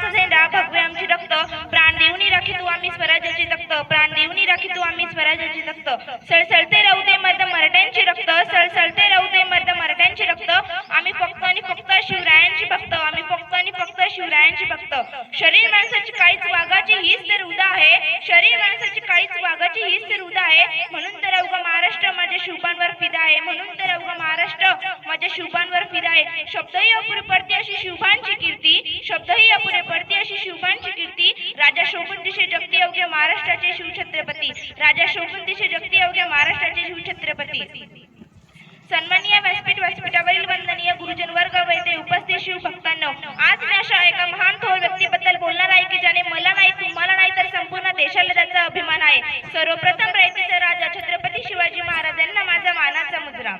झेंडा भगवे आमची रक्त, प्राण देऊनी राखी तू आम्ही स्वराज्याची तख्त, प्राण देऊनी राखी तू आम्ही स्वराज्याची तख्त, सळसळते राहू दे मर्द मराठ्यांची रक्त, सळसळते राहू दे मर्द मराठ्यांची रक्त, आम्ही फक्त आणि फक्त शिवरायांची भक्त, आम्ही फक्त आणि फक्त शिवरायांची भक्त. शरीर माणसाची काळीच वाघाची हीच तर उदा आहे, शरीर माणसाची काळीच वाघाची हीच तर उदा आहे, म्हणून तर अवघा महाराष्ट्र माझ्या शिवबांवर फिदा आहे, म्हणून तर अवघा महाराष्ट्र माझ्या शिवबांवर फिदा आहे. शब्दही अपुरे पडते अशी शिवबांची कीर्ती, शब्दही अपुरे पडते अशी शिवबांची कीर्ती, राजा शोभून दिशे जगती अवघ्या महाराष्ट्राचे शिवछत्रपती, राजा शोभून दिशे जगती अवघ्या महाराष्ट्राचे शिवछत्रपती. सन्माननीय व्यासपीठावरील वंदनीय गुरुजन वर्ग वैद्य उपस्थित शिवभक्तांनो, आज मी अशा एका महान थोर व्यक्तीबद्दल बोलणार आहे की ज्याने मला नाही, तुम्हाला नाही तर संपूर्ण देशाला त्याचा अभिमान आहे. सर्वप्रथम रयतेचा राजा छत्रपती शिवाजी महाराज यांना माझा मानाचा मुजरा.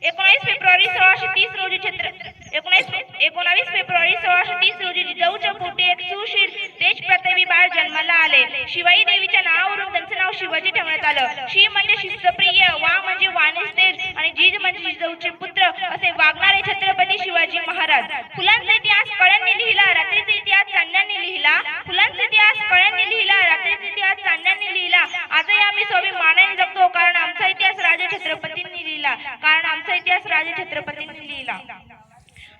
19 फेब्रुवारी 1630 रोजी 19 फेब्रुवारी 1630 रोजी जिजाऊच्या पोटी एक सुशील देशप्रतापी बाळ जन्माला आले. शिवाई देवीच्या नावावरून त्यांचे नाव शिवाजी ठेवण्यात आलं. शी म्हणजे शिस्तप्रिय, वा म्हणजे वाणिज्यतेज आणि जीज म्हणजे जिजाऊचे पुत्र असे वागणारे छत्रपती शिवाजी महाराज. फुलांचा इतिहास कळ्यांनी लिहिला, रात्रीचा इतिहास चांदण्यांनी लिहिला, फुलांचा इतिहास कळ्यांनी लिहिला, रात्रीचा इतिहास चांदण्यांनी लिहिला. आजही आम्ही स्वाभिमानाने जगतो कारण आमचा इतिहास राजा छत्रपतींनी लिहिला, कारण आमचा इतिहास राजा छत्रपतींनी लिहिला.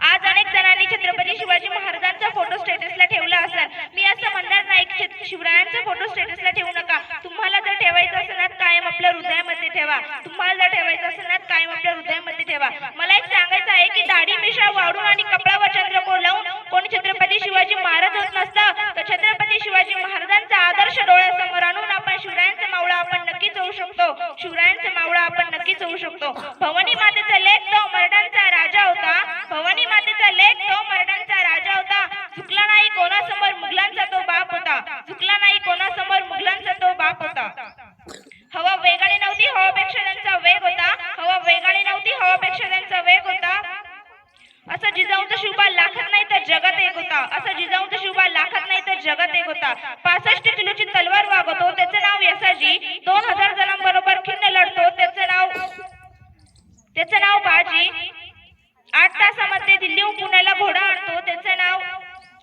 आज अनेक जणांनी छत्रपती शिवाजी महाराजांचा फोटो स्टेटसला ठेवला असेल. मी असं म्हणणार नाही की शिवरायांचा फोटो स्टेटसला ठेवू नका. तुम्हाला जर ठेवायचं असेल ना कायम आपल्या हृदयामध्ये ठेवा, तुम्हाला जर ठेवायचं असेल ना कायम आपल्या हृदयामध्ये ठेवा. मला एक सांगायचं आहे की दाढी मिशा वाढून आणि कपड्यावर चंद्रकोर लावून कोणी छत्रपती शिवाजी महाराज होत नसतं. तर छत्रपती शिवाजी महाराजांचा आदर्श डोळ्यासमोर आणून आपण शिवरायांचा मावळा आपण नक्कीच होऊ शकतो, शिवरायांचा मावळा आपण नक्कीच होऊ शकतो. भवानी मातेचा लेख तो मराठ्यांचा राजा होता, भवानी मातेचा लेख तो मराठ्यांचा राजा होता. झुकला नाही कोणासमोर मुघलांचा तो बाप होता, झुकला नाही कोणासमोर मुघलांचा तो बाप होता. हवा वेगाने नव्हती, हवापेक्षा त्यांचा वेग होता, हवा वेगाने नव्हती, हवापेक्षा त्यांचा वेग होता. असं जिजाऊचा शिवबा लाखात नाही तर जगात एक होता, असं जिजाऊचा शिवबा लाखात नाही तर जगात एक होता. 65 किलोची तलवार वागवतो त्याचं नाव यसाजी, 2000 जणांबरोबर खिन्न लढतो त्याचं नाव बाजी, 8 तासामध्ये दिल्लीहून पुण्याला घोडा आणतो त्याचं नाव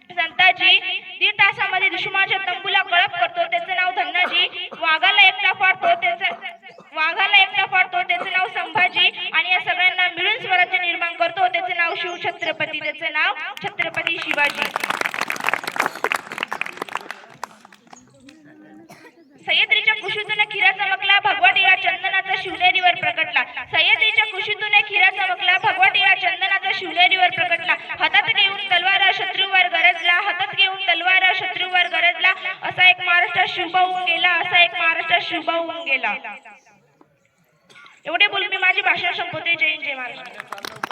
संताजी, 1.5 तासामध्ये दुश्मनाच्या तंबूला कळप करतो त्याचं नाव धन्नाजी, वाघाला एकटा फाडतो त्याचं नाव संभाजी आणि या सगळ्यांना मिळून स्वराज्य निर्माण करतो त्याचं नाव शिवछत्रपती, त्याचं नाव छत्रपती शिवाजी. सह्याद्रीच्या कुशीतून खिरा चमकला, भगवा टिळा चंदनाचा शिवनेरीवर प्रकटला. सह्याद्रीच्या कुशीतून खिरा चमकला, भगवा टिळा चंदनाचा शिवनेरीवर प्रकटला. हातात घेऊन तलवार शत्रूवर गरजला, हातात घेऊन तलवार शत्रूवर गरजला. असा एक महाराष्ट्र शिवबा होऊन गेला, असा एक महाराष्ट्र शिवबा होऊन गेला. एवढे बोलून मी माझी भाषण संपवते. जय हिंद, जय महाराष्ट्र.